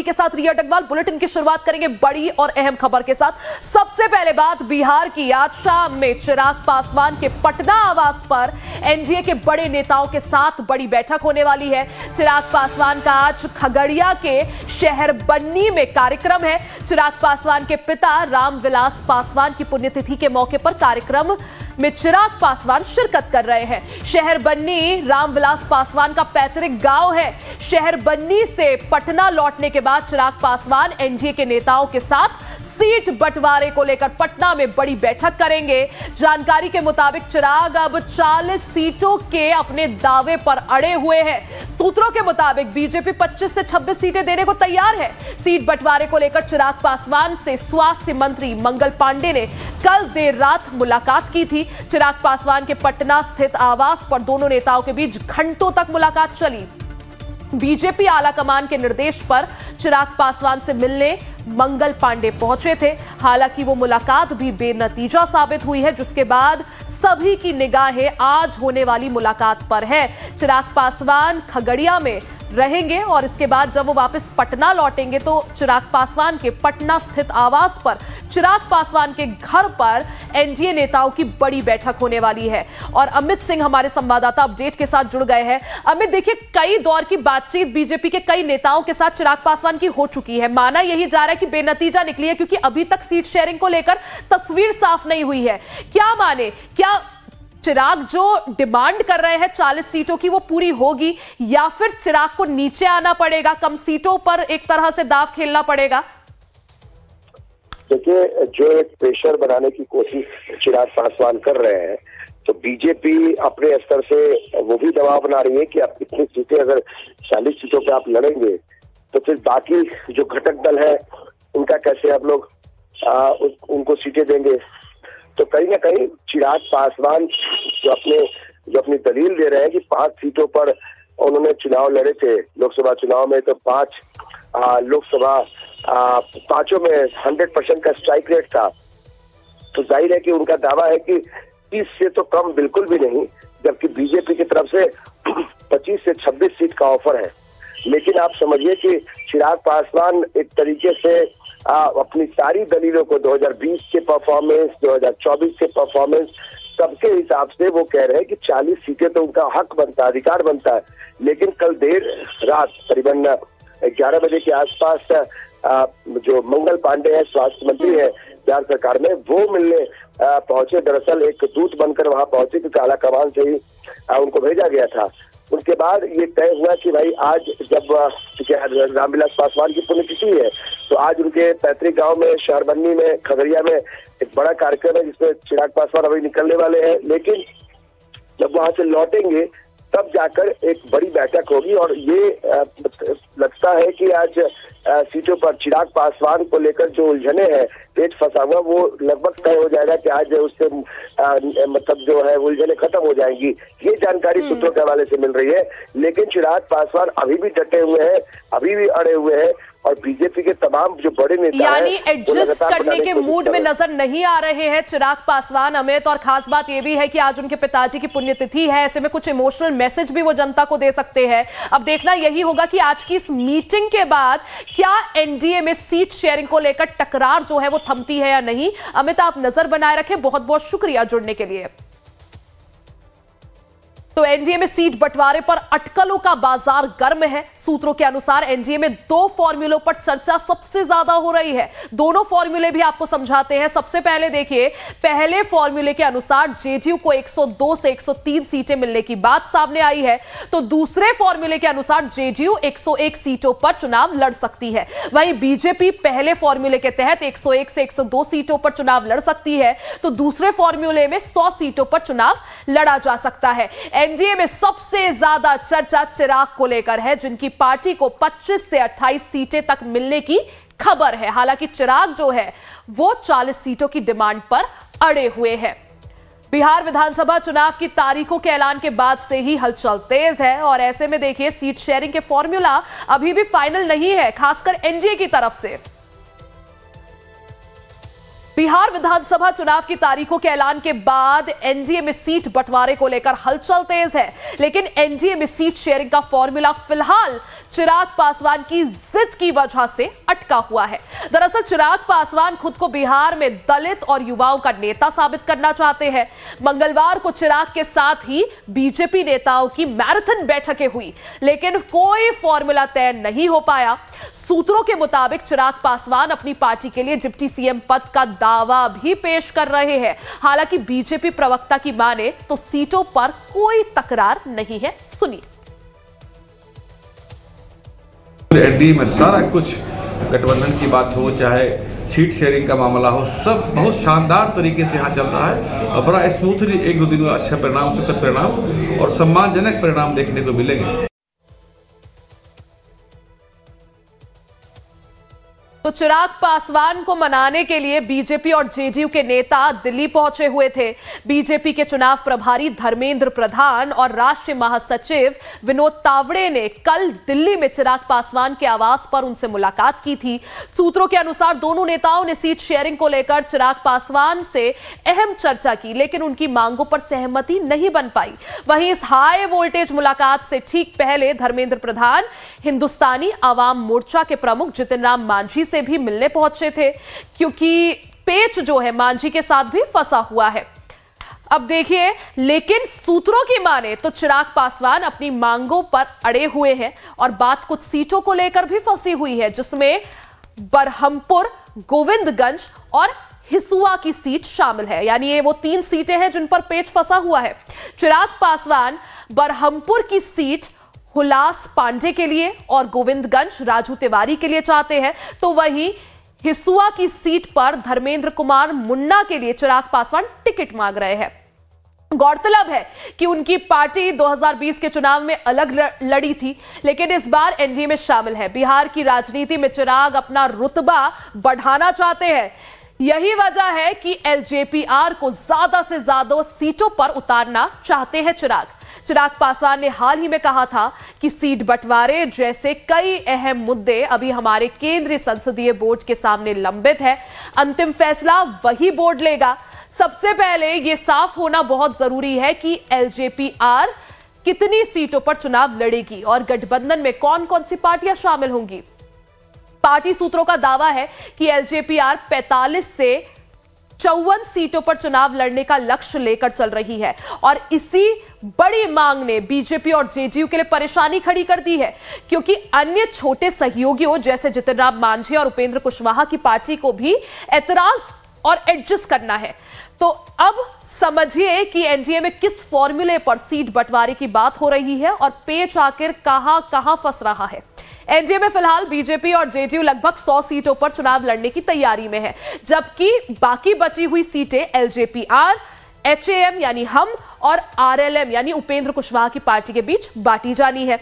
के साथ रिया डगवाल। बुलेटिन की शुरुआत करेंगे बड़ी और अहम खबर के साथ। सबसे पहले बात बिहार की। आज शाम में चिराग पासवान के पटना आवास पर एनडीए के बड़े नेताओं के साथ बड़ी बैठक होने वाली है। चिराग पासवान का आज खगड़िया के शहर बन्नी में कार्यक्रम है। चिराग पासवान के पिता रामविलास पासवान की पुण्यतिथि के मौके पर कार्यक्रम में चिराग पासवान शिरकत कर रहे हैं। शहर बन्नी रामविलास पासवान का पैतृक गांव है। शहर बन्नी से पटना लौटने के बाद चिराग पासवान एनडीए के नेताओं के साथ सीट बंटवारे को लेकर पटना में बड़ी बैठक करेंगे। जानकारी के मुताबिक चिराग अब 40 सीटों के अपने दावे पर अड़े हुए हैं। सूत्रों के मुताबिक बीजेपी 25 से 26 सीटें देने को तैयार है। सीट बंटवारे को लेकर चिराग पासवान से स्वास्थ्य मंत्री मंगल पांडे ने कल देर रात मुलाकात की थी। चिराग पासवान के पटना स्थित आवास पर दोनों नेताओं के बीच घंटों तक मुलाकात चली। बीजेपी आलाकमान के निर्देश पर चिराग पासवान से मिलने मंगल पांडे पहुंचे थे। हालांकि वो मुलाकात भी बेनतीजा साबित हुई है, जिसके बाद सभी की निगाहें आज होने वाली मुलाकात पर है। चिराग पासवान खगड़िया में रहेंगे और इसके बाद जब वो वापस पटना लौटेंगे तो चिराग पासवान के पटना स्थित आवास पर चिराग पासवान के घर पर एनडीए नेताओं की बड़ी बैठक होने वाली है। और अमित सिंह हमारे संवाददाता अपडेट के साथ जुड़ गए हैं। अमित, देखिए, कई दौर की बातचीत बीजेपी के कई नेताओं के साथ चिराग पासवान की हो चुकी है। माना यही जा रहा है कि बेनतीजा निकली है, क्योंकि अभी तक सीट शेयरिंग को लेकर तस्वीर साफ नहीं हुई है। क्या माने, क्या चिराग जो डिमांड कर रहे हैं 40 सीटों की वो पूरी होगी, या फिर चिराग को नीचे आना पड़ेगा, कम सीटों पर एक तरह से दांव खेलना पड़ेगा? देखिए, जो एक प्रेशर बनाने की कोशिश चिराग पासवान कर रहे हैं, तो बीजेपी अपने स्तर से वो भी दबाव बना रही है कि आप इतनी सीटें, अगर 40 सीटों पे आप लड़ेंगे तो फिर बाकी जो घटक दल है उनका कैसे आप लोग उनको सीटें देंगे। तो कहीं ना कहीं चिराग पासवान जो अपनी दलील दे रहे हैं कि 5 सीटों पर उन्होंने चुनाव लड़े थे लोकसभा चुनाव में, तो 5 लोकसभा 5 में 100% का स्ट्राइक रेट था। तो जाहिर है कि उनका दावा है कि 30 से तो कम बिल्कुल भी नहीं, जबकि बीजेपी की तरफ से 25 से 26 सीट का ऑफर है। लेकिन आप समझिए कि चिराग पासवान एक तरीके से अपनी सारी दलीलों को 2020 के परफॉर्मेंस, 2024 के परफॉर्मेंस, सबके हिसाब से वो कह रहे हैं कि 40 सीटें तो उनका हक बनता है, अधिकार बनता है। लेकिन कल देर रात करीबन 11 बजे के आसपास जो मंगल पांडे है, स्वास्थ्य मंत्री है बिहार सरकार में, वो मिलने पहुंचे। दरअसल एक दूत बनकर वहां पहुंचे, क्योंकि आलाकमान से ही उनको भेजा गया था। उसके बाद ये तय हुआ कि भाई आज जब रामविलास पासवान की पुण्यतिथि है, तो आज उनके पैतृक गांव में शहरबन्नी में खगड़िया में एक बड़ा कार्यक्रम है, जिसमें चिराग पासवान अभी निकलने वाले हैं। लेकिन जब वहां से लौटेंगे तब जाकर एक बड़ी बैठक होगी, और ये लगता है कि आज सीटों पर चिराग पासवान को लेकर जो उलझने हैं, पेट फंसा हुआ, वो लगभग तय हो जाएगा कि आज उससे मतलब जो है उलझने खत्म हो जाएंगी। ये जानकारी सूत्रों के हवाले से मिल रही है। लेकिन चिराग पासवान अभी भी डटे हुए हैं, अभी भी अड़े हुए हैं, और बीजेपी के तमाम जो बड़े नेता यानी एडजस्ट करने के मूड में नजर नहीं आ रहे हैं चिराग पासवान, अमित। और खास बात यह भी है कि आज उनके पिताजी की पुण्यतिथि है, ऐसे में कुछ इमोशनल मैसेज भी वो जनता को दे सकते हैं। अब देखना यही होगा कि आज की इस मीटिंग के बाद क्या एनडीए में सीट शेयरिंग को लेकर टकरार जो है वो थमती है या नहीं। अमित, आप नजर बनाए रखें। बहुत बहुत शुक्रिया जुड़ने के लिए। तो एनडीए में सीट बंटवारे पर अटकलों का बाजार गर्म है। सूत्रों के अनुसार एनडीए में 2 फॉर्मूलों पर चर्चा सबसे ज्यादा हो रही है। दोनों फॉर्मूले भी आपको समझाते हैं। सबसे पहले देखिए, पहले फॉर्मूले के अनुसार जेडीयू को 102 से 103 सीटें मिलने की बात सामने आई है, तो दूसरे फॉर्मूले के अनुसार जेडीयू 101 सीटों पर चुनाव लड़ सकती है। वहीं बीजेपी पहले फॉर्मूले के तहत 101 से 102 सीटों पर चुनाव लड़ सकती है, तो दूसरे फॉर्मूले में 100 सीटों पर चुनाव लड़ा जा सकता है। एनडीए में सबसे ज्यादा चर्चा चिराग को लेकर है, जिनकी पार्टी को 25 से 28 सीटें तक मिलने की खबर है। हालांकि चिराग जो है वो 40 सीटों की डिमांड पर अड़े हुए हैं। बिहार विधानसभा चुनाव की तारीखों के ऐलान के बाद से ही हलचल तेज है, और ऐसे में देखिए सीट शेयरिंग के फॉर्मूला अभी भी फाइनल नहीं है, खासकर एनडीए की तरफ से। बिहार विधानसभा चुनाव की तारीखों के ऐलान के बाद एनडीए में सीट बंटवारे को लेकर हलचल तेज है, लेकिन एनडीए में सीट शेयरिंग का फॉर्मूला फिलहाल चिराग पासवान की जिद की वजह से अटका हुआ है। दरअसल चिराग पासवान खुद को बिहार में दलित और युवाओं का नेता साबित करना चाहते हैं। मंगलवार को चिराग के साथ ही बीजेपी नेताओं की मैराथन बैठकें हुई, लेकिन कोई फॉर्मूला तय नहीं हो पाया। सूत्रों के मुताबिक चिराग पासवान अपनी पार्टी के लिए डिप्टी सीएम पद का दावा भी पेश कर रहे हैं। हालांकि बीजेपी प्रवक्ता की माने तो सीटों पर कोई तकरार नहीं है। सुनिए। एनडीए में सारा कुछ गठबंधन की बात हो, चाहे सीट शेयरिंग का मामला हो, सब बहुत शानदार तरीके से यहाँ चल रहा है और बड़ा स्मूथली एक दो दिन में अच्छा परिणाम, सुखद परिणाम और सम्मानजनक परिणाम देखने को मिलेंगे। तो चिराग पासवान को मनाने के लिए बीजेपी और जेडीयू के नेता दिल्ली पहुंचे हुए थे। बीजेपी के चुनाव प्रभारी धर्मेंद्र प्रधान और राष्ट्रीय महासचिव विनोद तावड़े ने कल दिल्ली में चिराग पासवान के आवास पर उनसे मुलाकात की थी। सूत्रों के अनुसार दोनों नेताओं ने सीट शेयरिंग को लेकर चिराग पासवान से अहम चर्चा की, लेकिन उनकी मांगों पर सहमति नहीं बन पाई। वहीं इस हाई वोल्टेज मुलाकात से ठीक पहले धर्मेंद्र प्रधान हिंदुस्तानी आवाम मोर्चा के प्रमुख जितिन राम मांझी से भी मिलने पहुंचे थे, क्योंकि पेच जो है मांझी के साथ भी फंसा हुआ है। अब देखिए, लेकिन सूत्रों की माने तो चिराग पासवान अपनी मांगों पर अड़े हुए हैं और बात कुछ सीटों को लेकर भी फंसी हुई है, जिसमें बरहमपुर, गोविंदगंज और हिसुआ की सीट शामिल है। यानी ये वो 3 सीटें हैं जिन पर पेच फंसा हुआ है। चिराग पासवान बरहमपुर की सीट हुलास पांडे के लिए और गोविंदगंज राजू तिवारी के लिए चाहते हैं, तो वहीं हिसुआ की सीट पर धर्मेंद्र कुमार मुन्ना के लिए चिराग पासवान टिकट मांग रहे हैं। गौरतलब है कि उनकी पार्टी 2020 के चुनाव में अलग लड़ी थी, लेकिन इस बार एनडीए में शामिल है। बिहार की राजनीति में चिराग अपना रुतबा बढ़ाना चाहते हैं। यही वजह है कि एलजेपीआर को ज्यादा से ज्यादा सीटों पर उतारना चाहते हैं चिराग पासवान ने हाल ही में कहा था कि सीट बंटवारे जैसे कई अहम मुद्दे अभी हमारे केंद्रीय संसदीय बोर्ड के सामने लंबित है। अंतिम फैसला वही बोर्ड लेगा। सबसे पहले यह साफ होना बहुत जरूरी है कि एलजेपीआर कितनी सीटों पर चुनाव लड़ेगी और गठबंधन में कौन कौन सी पार्टियां शामिल होंगी। पार्टी सूत्रों का दावा है कि एलजेपीआर 45 से 54 सीटों पर चुनाव लड़ने का लक्ष्य लेकर चल रही है और इसी बड़ी मांग ने बीजेपी और जेडीयू के लिए परेशानी खड़ी कर दी है, क्योंकि अन्य छोटे सहयोगियों जैसे जितिन राम मांझी और उपेंद्र कुशवाहा की पार्टी को भी एतराज और एडजस्ट करना है। तो अब समझिए कि एनडीए में किस फॉर्मूले पर सीट बंटवारे की बात हो रही है और पेच आखिर कहां फंस रहा है। एनडीए में फिलहाल बीजेपी और जेडीयू लगभग 100 सीटों पर चुनाव लड़ने की तैयारी में है, जबकि बाकी बची हुई सीटें एलजेपीआर, एचएएम यानी हम और आरएलएम यानी उपेंद्र कुशवाहा की पार्टी के बीच बांटी जानी है।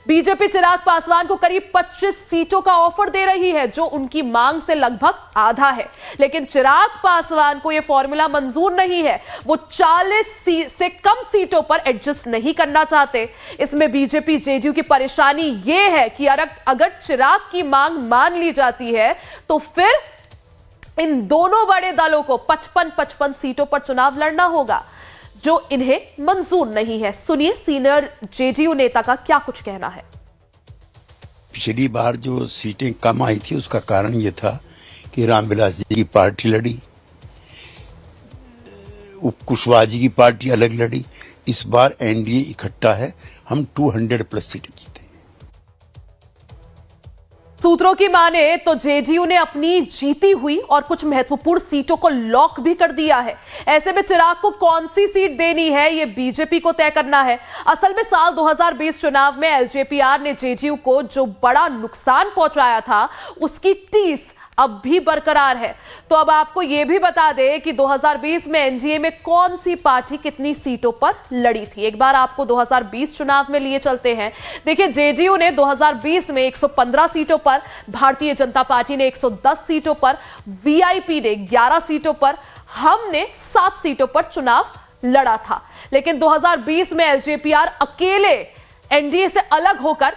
बीजेपी चिराग पासवान को करीब 25 सीटों का ऑफर दे रही है, जो उनकी मांग से लगभग आधा है, लेकिन चिराग पासवान को यह फॉर्मूला मंजूर नहीं है। वो 40 से कम सीटों पर एडजस्ट नहीं करना चाहते। इसमें बीजेपी जेडीयू की परेशानी यह है कि अगर चिराग की मांग मान ली जाती है तो फिर इन दोनों बड़े दलों को 55-55 सीटों पर चुनाव लड़ना होगा, जो इन्हें मंजूर नहीं है। सुनिए सीनियर जेडीयू नेता का क्या कुछ कहना है। पिछली बार जो सीटें कम आई थी उसका कारण ये था कि रामविलास जी की पार्टी लड़ी, कुशवाहा जी की पार्टी अलग लड़ी। इस बार एनडीए इकट्ठा है, हम 200+ सीटें जीते। सूत्रों की माने तो जेडीयू ने अपनी जीती हुई और कुछ महत्वपूर्ण सीटों को लॉक भी कर दिया है। ऐसे में चिराग को कौन सी सीट देनी है, यह बीजेपी को तय करना है। असल में साल 2020 चुनाव में एलजेपीआर ने जेडीयू को जो बड़ा नुकसान पहुंचाया था, उसकी टीस अब भी बरकरार है। तो अब आपको यह भी बता दें कि 2020 में एनडीए में कौन सी पार्टी कितनी सीटों पर लड़ी थी। एक बार आपको 2020 चुनाव में लिए चलते हैं। देखिए, जेडीयू ने 2020 में 115 सीटों पर, भारतीय जनता पार्टी ने 110 सीटों पर, वीआईपी ने 11 सीटों पर, हमने 7 सीटों पर चुनाव लड़ा था। लेकिन 2020 में एलजेपीआर अकेले एनडीए से अलग होकर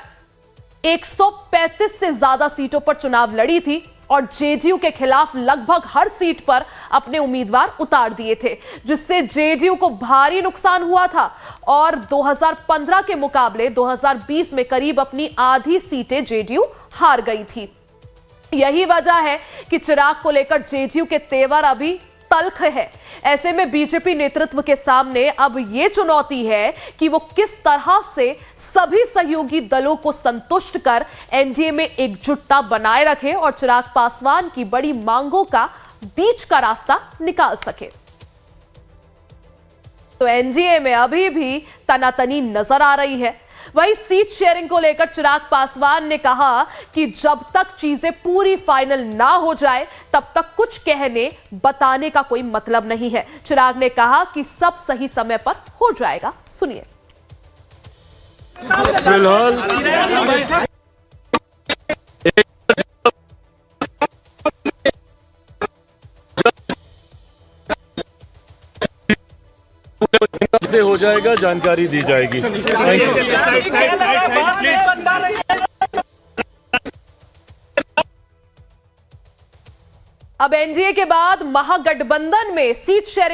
135 से ज्यादा सीटों पर चुनाव लड़ी थी। और जेडीयू के खिलाफ लगभग हर सीट पर अपने उम्मीदवार उतार दिए थे, जिससे जेडीयू को भारी नुकसान हुआ था और 2015 के मुकाबले 2020 में करीब अपनी आधी सीटें जेडीयू हार गई थी। यही वजह है कि चिराग को लेकर जेडीयू के तेवर अभी तल्ख है। ऐसे में बीजेपी नेतृत्व के सामने अब यह चुनौती है कि वो किस तरह से सभी सहयोगी दलों को संतुष्ट कर एनडीए में एकजुटता बनाए रखे और चिराग पासवान की बड़ी मांगों का बीच का रास्ता निकाल सके। तो एनडीए में अभी भी तनातनी नजर आ रही है। वहीं सीट शेयरिंग को लेकर चिराग पासवान ने कहा कि जब तक चीजें पूरी फाइनल ना हो जाए तब तक कुछ कहने बताने का कोई मतलब नहीं है। चिराग ने कहा कि सब सही समय पर हो जाएगा। सुनिए। फिलहाल से हो जाएगा, जानकारी दी जाएगी। अब एनडीए के बाद महागठबंधन में सीट शेयरिंग